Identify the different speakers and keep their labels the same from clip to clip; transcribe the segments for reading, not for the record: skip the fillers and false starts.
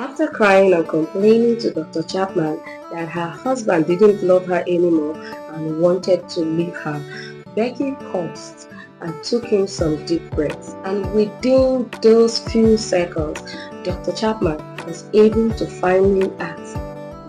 Speaker 1: After crying and complaining to Dr. Chapman that her husband didn't love her anymore and wanted to leave her, Becky paused and took in some deep breaths. And within those few seconds, Dr. Chapman was able to finally ask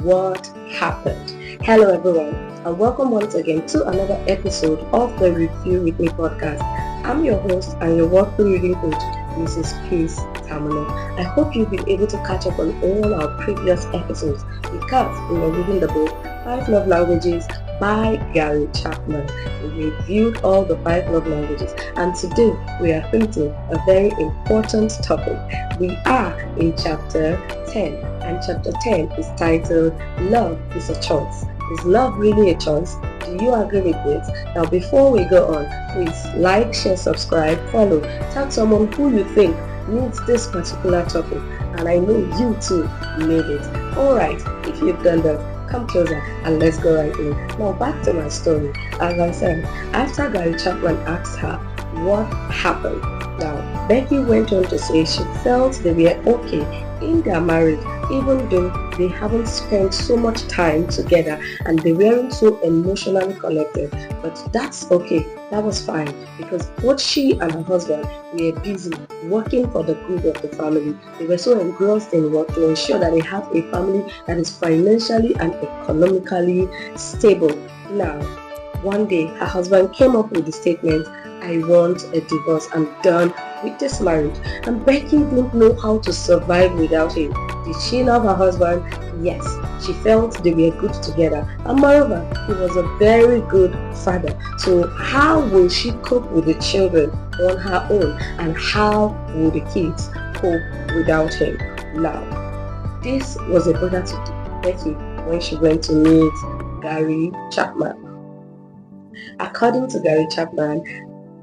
Speaker 1: what happened. Hello everyone, and welcome once again to another episode of the Review With Me podcast. I'm your host and your workflow reading coach, Mrs. Peace Tamino. I hope you've been able to catch up on all our previous episodes because we were reading the book 5 Love Languages by Gary Chapman. We reviewed all the 5 love languages, and today we are hinting a very important topic. We are in chapter 10, and chapter 10 is titled Love is a Choice. Is love really a choice? Do you agree with this? Now before we go on, please like, share, subscribe, follow, tag someone who you think needs this particular topic, and I know you too need it. Alright, if you've done that, come closer and let's go right in. Now back to my story. As I said, after Gary Chapman asked her what happened, now Becky went on to say she felt they were okay in their marriage even though they haven't spent so much time together and they weren't so emotionally connected. But that's okay, that was fine, because both she and her husband were busy working for the good of the family. They were so engrossed in work to ensure that they have a family that is financially and economically stable. Now, one day her husband came up with the statement, I want a divorce, I'm done with this marriage. And Becky didn't know how to survive without him. Did she love her husband? Yes, she felt they were good together, and moreover, he was a very good father. So how will she cope with the children on her own, and how will the kids cope without him? Now, this was a bother to Becky when she went to meet Gary Chapman. According to Gary Chapman,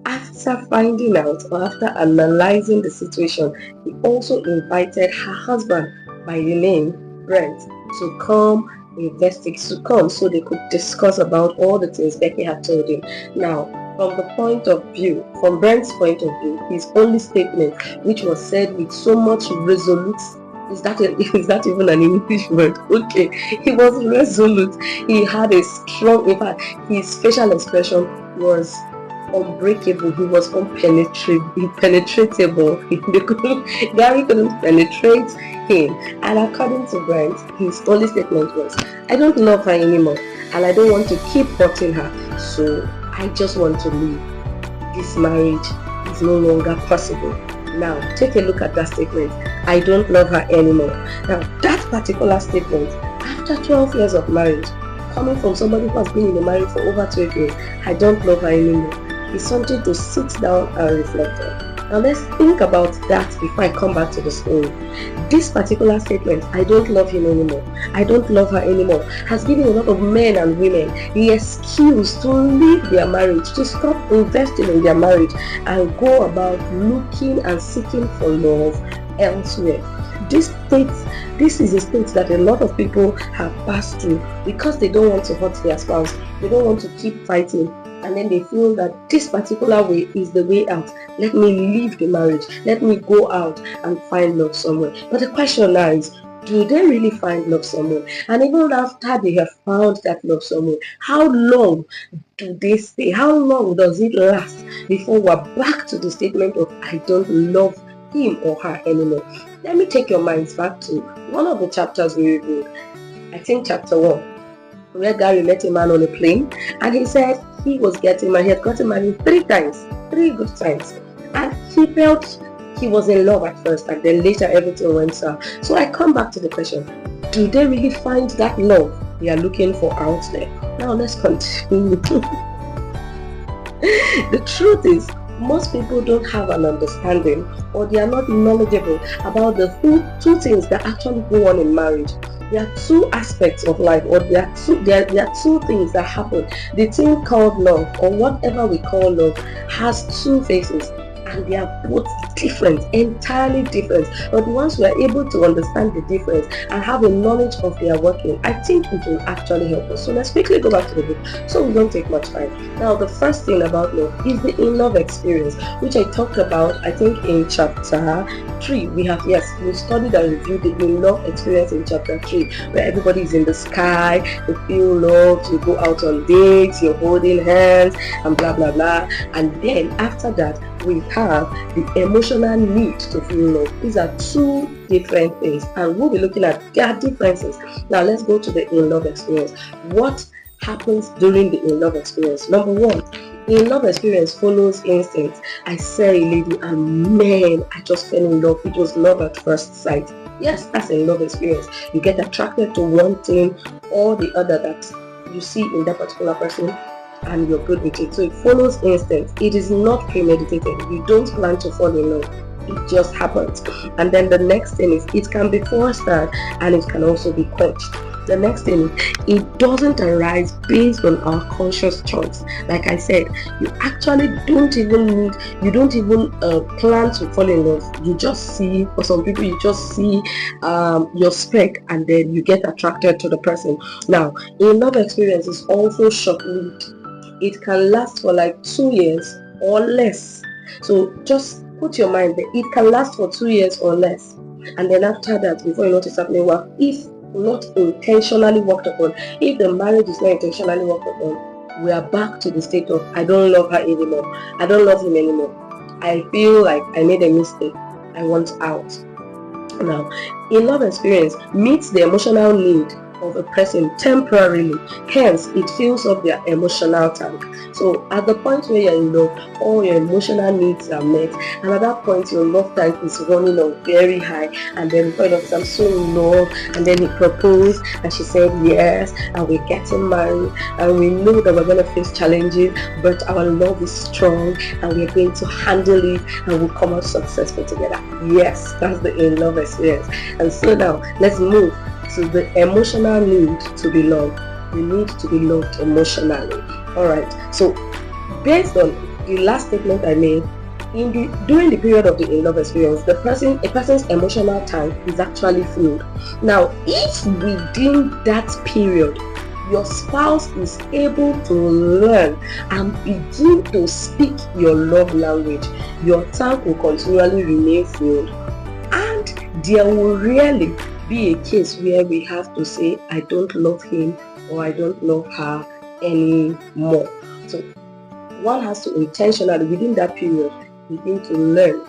Speaker 1: after finding out or after analyzing the situation, he also invited her husband by the name Brent to come investigate, to come so they could discuss about all the things Becky had told him. Now, from Brent's point of view, his only statement, which was said with so much resolute, is that even an English word? Okay, he was resolute. He had a strong, in fact, his facial expression was unbreakable. He was impenetrable. Gary couldn't penetrate him. And according to Brent, his only statement was, I don't love her anymore and I don't want to keep hurting her, so I just want to leave. This marriage is no longer possible. Now take a look at that statement, I don't love her anymore. Now that particular statement, after 12 years of marriage, coming from somebody who has been in the marriage for over 12 years, I don't love her anymore, is something to sit down and reflect on. Now let's think about that before I come back to the story. This particular statement, I don't love him anymore, I don't love her anymore, has given a lot of men and women the excuse to leave their marriage, to stop investing in their marriage and go about looking and seeking for love elsewhere. This is a state that a lot of people have passed through because they don't want to hurt their spouse. They don't want to keep fighting, and then they feel that this particular way is the way out. Let me leave the marriage. Let me go out and find love somewhere. But the question now is, do they really find love somewhere? And even after they have found that love somewhere, how long do they stay? How long does it last before we're back to the statement of I don't love him or her anymore? Let me take your minds back to one of the chapters we reviewed. I think chapter 1, where Gary met a man on a plane, and he said he was getting married. He had gotten married 3 times, 3 good times, and he felt he was in love at first, and then later everything went south. So I come back to the question, do they really find that love they are looking for out there? Now let's continue. The truth is, most people don't have an understanding, or they are not knowledgeable about the two things that actually go on in marriage. There are 2 aspects of life, or there are 2 things that happen. The thing called love, or whatever we call love, has 2 faces, and they are both different, entirely different. But once we are able to understand the difference and have a knowledge of their working, I think it will actually help us. So let's quickly go back to the book so we don't take much time. Now, the first thing about love is the in-love experience, which I talked about, I think, in chapter 3. We studied and reviewed the in-love experience in chapter 3, where everybody is in the sky, they feel loved, you go out on dates, you're holding hands, and blah blah blah. And then after that, we have the emotional need to feel love. These are two different things, and we'll be looking at their differences. Now let's go to the in-love experience. What happens during the in-love experience? Number one, in-love experience follows instinct. I saw a lady and man, I just fell in love. It was love at first sight. Yes, that's a love experience. You get attracted to one thing or the other that you see in that particular person, and you're good with it. So it follows instinct. It is not premeditated. You don't plan to fall in love. It just happens. And then the next thing is, it can be fostered and it can also be quenched. The next thing is, it doesn't arise based on our conscious choice. Like I said, you actually don't even plan to fall in love. You just see, for some people, you just see your spec and then you get attracted to the person. Now, in love experience is also short-lived. It can last for like 2 years or less. So just put your mind there. It can last for 2 years or less. And then after that, before you know what's happening, well, if not intentionally worked upon, if the marriage is not intentionally worked upon, we are back to the state of, I don't love her anymore. I don't love him anymore. I feel like I made a mistake. I want out. Now, in love experience meets the emotional need of a person temporarily, hence it fills up their emotional tank. So at the point where you're in love, all your emotional needs are met, and at that point your love tank is running on very high. And then before you know it, I'm so in love, and then he proposed and she said yes, and we're getting married, and we know that we're going to face challenges, but our love is strong and we're going to handle it and we'll come out successful together. Yes, that's the in love experience. And so now let's move to the emotional need to be loved. We need to be loved emotionally. Alright, so based on the last statement I made, during the period of the in-love experience, a person's emotional tank is actually filled. Now, if within that period your spouse is able to learn and begin to speak your love language, your tank will continually remain filled, and there will really be a case where we have to say, I don't love him or I don't love her anymore. So one has to intentionally, within that period, begin to learn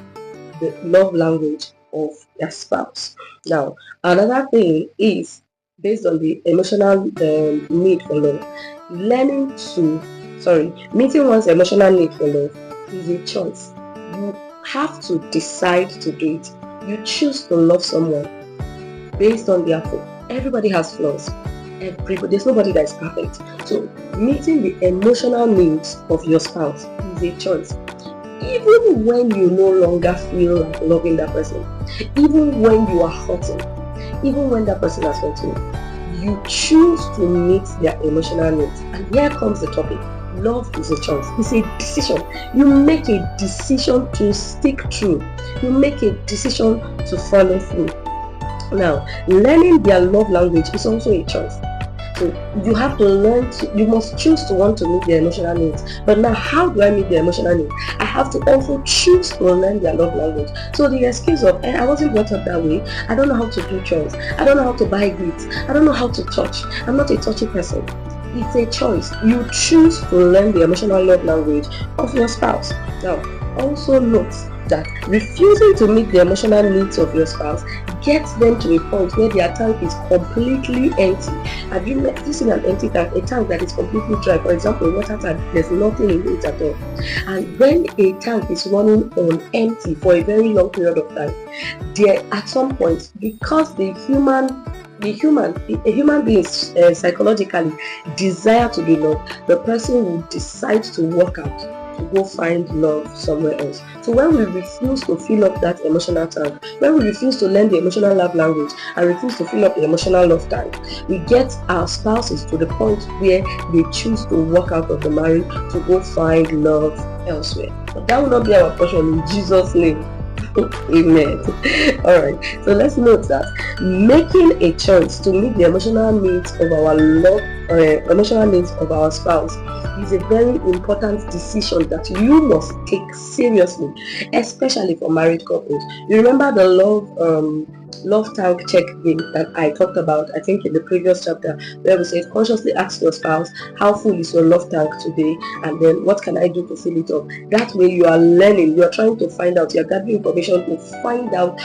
Speaker 1: the love language of their spouse. Now, another thing is, based on the emotional need for love, meeting one's emotional need for love is a choice. You have to decide to do it. You choose to love someone based on their fault. Everybody has flaws. There's nobody that is perfect. So meeting the emotional needs of your spouse is a choice. Even when you no longer feel like loving that person, even when you are hurting, even when that person has hurt you, you choose to meet their emotional needs. And here comes the topic. Love is a choice. It's a decision. You make a decision to stick true. You make a decision to follow through. Now, learning their love language is also a choice. So you have to learn you must choose to want to meet their emotional needs. But now, how do I meet their emotional needs? I have to also choose to learn their love language. So the excuse of, I wasn't brought up that way, I don't know how to do chores, I don't know how to buy gifts, I don't know how to touch, I'm not a touchy person. It's a choice. You choose to learn the emotional love language of your spouse. Now, also note that refusing to meet the emotional needs of your spouse gets them to a point where their tank is completely empty. Have you seen an empty tank? A tank that is completely dry. For example, a water tank, there's nothing in it at all. And when a tank is running on empty for a very long period of time, there at some point, because a human being psychologically desire to be loved, the person will decide to walk out, to go find love somewhere else. So when we refuse to fill up that emotional tank, when we refuse to learn the emotional love language and refuse to fill up the emotional love tank, we get our spouses to the point where they choose to walk out of the marriage to go find love elsewhere. But that will not be our portion in Jesus' name. Amen. Alright, so let's note that making a choice to meet the emotional needs of our emotional needs of our spouse is a very important decision that you must take seriously, especially for married couples. You remember the love tank check game that I talked about, I think in the previous chapter, where we said consciously ask your spouse, how full is your love tank today, and then what can I do to fill it up? That way you are learning, you are trying to find out, you are gathering information to find out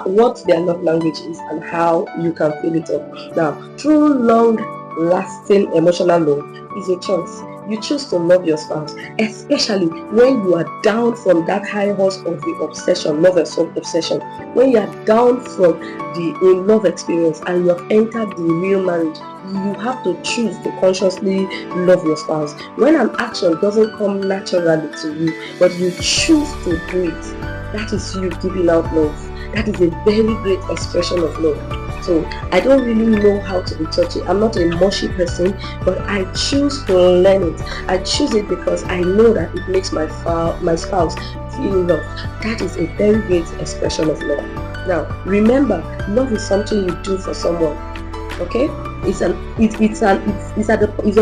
Speaker 1: what their love language is and how you can fill it up. Now, true long lasting emotional love is a choice. You choose to love your spouse, especially when you are down from that high horse of the obsession, love obsession, when you are down from the in-love experience and you have entered the real marriage. You have to choose to consciously love your spouse. When an action doesn't come naturally to you, but you choose to do it, that is you giving out love. That is a very great expression of love. So I don't really know how to be touchy. I'm not a mushy person, but I choose to learn it. I choose it because I know that it makes my spouse feel loved. That is a very great expression of love. Now, remember, love is something you do for someone. Okay? It's a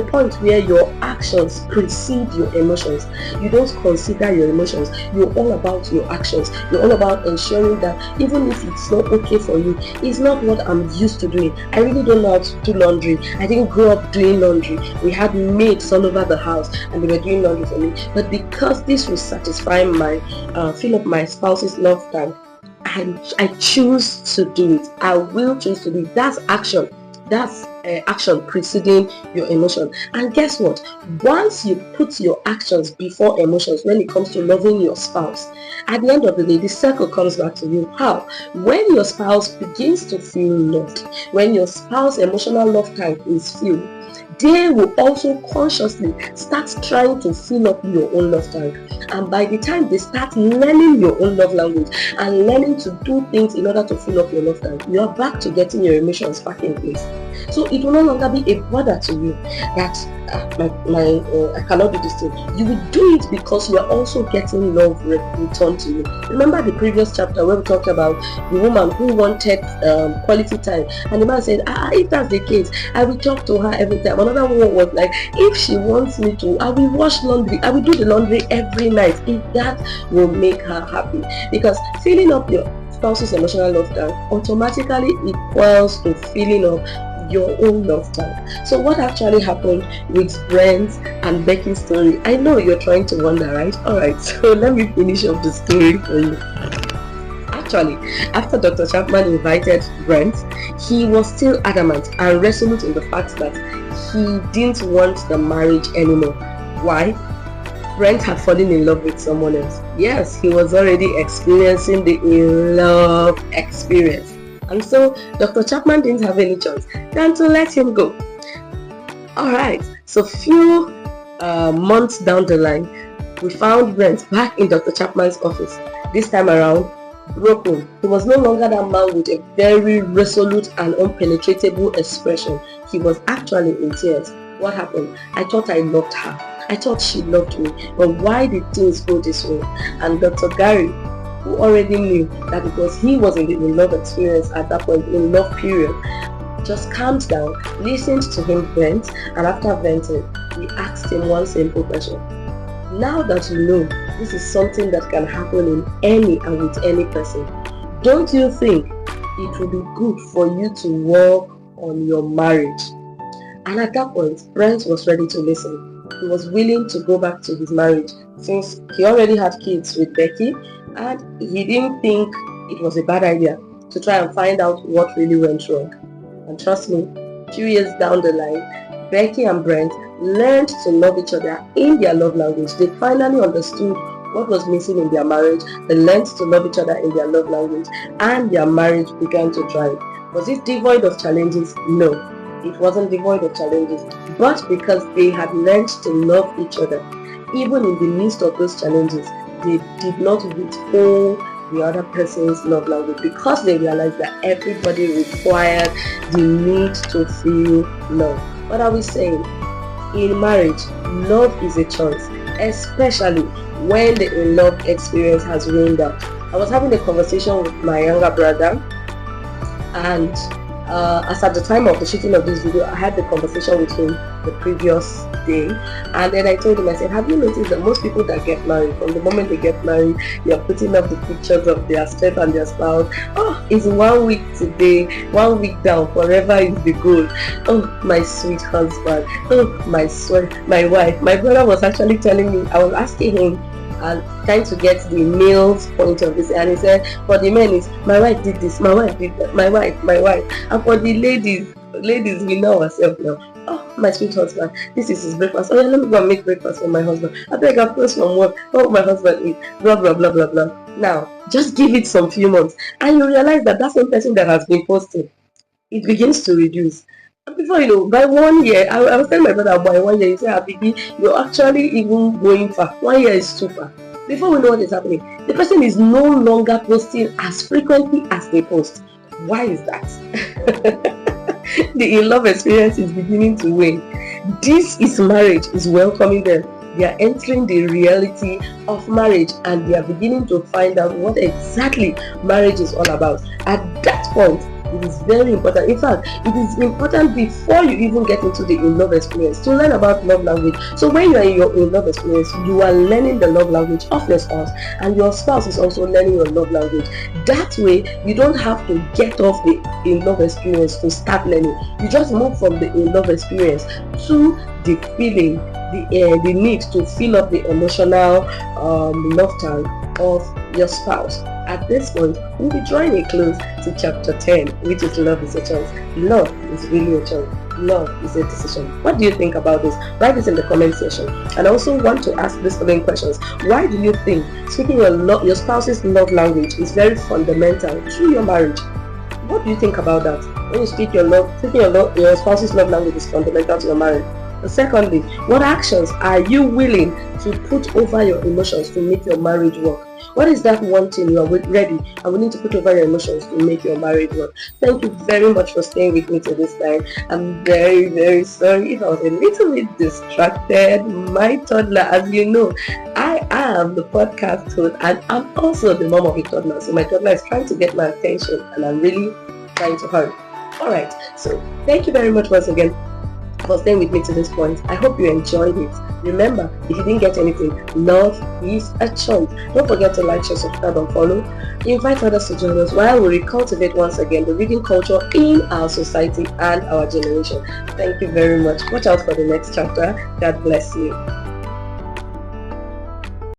Speaker 1: point where your actions precede your emotions. You don't consider your emotions. You're all about your actions. You're all about ensuring that even if it's not okay for you, it's not what I'm used to doing. I really don't know how to do laundry. I didn't grow up doing laundry. We had maids all over the house and they were doing laundry for me. But because this will satisfy my fill up my spouse's love tank, I choose to do it. I will choose to do it. That's action. That's action preceding your emotion. And guess what? Once you put your actions before emotions when it comes to loving your spouse, at the end of the day, the circle comes back to you. How? When your spouse begins to feel loved, when your spouse's emotional love tank is filled, they will also consciously start trying to fill up your own love tank. And by the time they start learning your own love language and learning to do things in order to fill up your love tank, you are back to getting your emotions back in place. So it will no longer be a bother to you that I cannot do this thing. You will do it because you are also getting love returned to you. Remember the previous chapter where we talked about the woman who wanted quality time, and the man said, if that's the case, I will talk to her every time. Another woman was like, if she wants me to, I will wash laundry, I will do the laundry every night, if that will make her happy. Because filling up your spouse's emotional love tank automatically equals to filling up your own love tank. So what actually happened with Brent and Becky's story? I know you're trying to wonder, right? Alright, so let me finish up the story for you. Actually, after Dr. Chapman invited Brent, he was still adamant and resolute in the fact that he didn't want the marriage anymore. Why? Brent had fallen in love with someone else. Yes, he was already experiencing the in-love experience. And so Dr. Chapman didn't have any choice than to let him go. Alright, so few months down the line, we found Brent back in Dr. Chapman's office. This time around, broken. He was no longer that man with a very resolute and unpenetratable expression. He was actually in tears. What happened? I thought I loved her. I thought she loved me. But why did things go this way? And Dr. Gary, who already knew that because he was in the love experience at that point, in love period, just calmed down, listened to him vent, and after venting, he asked him one simple question. Now that you know this is something that can happen in any and with any person, don't you think it would be good for you to work on your marriage? And at that point, Brent was ready to listen. He was willing to go back to his marriage since he already had kids with Becky, and he didn't think it was a bad idea to try and find out what really went wrong. And trust me, a few years down the line, Becky and Brent learned to love each other in their love language. They finally understood what was missing in their marriage. They learned to love each other in their love language, and their marriage began to thrive. Was it devoid of challenges? No, it wasn't devoid of challenges. But because they had learned to love each other, even in the midst of those challenges, they did not withhold the other person's love language, because they realized that everybody required the need to feel love. What are we saying? In marriage, love is a choice. especially when the in-love experience has waned out. I was having a conversation with my younger brother, and as at the time of the shooting of this video, I had the conversation with him the previous day, and then I told him, I said, have you noticed that most people that get married, from the moment they get married, they are putting up the pictures of their spouse and their spouse. Oh, it's 1 week today, 1 week down, forever is the goal. Oh, my sweet husband. Oh, my wife. My brother was actually telling me, I was asking him and trying to get the male's point of this, and he said, for the men is, my wife did this, my wife did that, my wife, and for the ladies, we know ourselves now. Oh, my sweet husband, this is his breakfast. Oh yeah, let me go and make breakfast for my husband. I beg I've close from work. Oh, my husband eat, blah blah blah blah blah. Now just give it some few months and you realize that that same person that has been posting, it begins to reduce. Before you know, by 1 year, I was telling my brother, by 1 year, he said, Abigi, you're actually even going far. 1 year is too far. Before we know what is happening, the person is no longer posting as frequently as they post. Why is that? The in-love experience is beginning to wane. This is marriage, is welcoming them. They are entering the reality of marriage, and they are beginning to find out what exactly marriage is all about. At that point, it is very important. In fact, it is important before you even get into the in-love experience to learn about love language. So when you are in your in-love experience, you are learning the love language of your spouse, and your spouse is also learning your love language. That way, you don't have to get off the in-love experience to start learning. You just move from the in-love experience to the feeling, the need to fill up the emotional love tank of your spouse. At this point, we'll be drawing a close to chapter 10, which is love is a choice. Love is really a choice. Love is a decision. What do you think about this? Write this in the comment section. And I also want to ask these following questions. Why do you think speaking your spouse's love language is very fundamental to your marriage? What do you think about that? When you speak your spouse's love language is fundamental to your marriage. Secondly, what actions are you willing to put over your emotions to make your marriage work? What is that one thing you are ready and willing to put over your emotions to make your marriage work? Thank you very much for staying with me to this time. I'm very, very sorry if I was a little bit distracted. My toddler, as you know, I am the podcast host and I'm also the mom of a toddler. So my toddler is trying to get my attention and I'm really trying to hurry. Alright, so thank you very much once again for staying with me to this point. I hope you enjoyed it. Remember, if you didn't get anything, love is a choice. Don't forget to like, share, subscribe and follow. Invite others to join us while we recultivate once again the reading culture in our society and our generation. Thank you very much. Watch out for the next chapter. God bless you.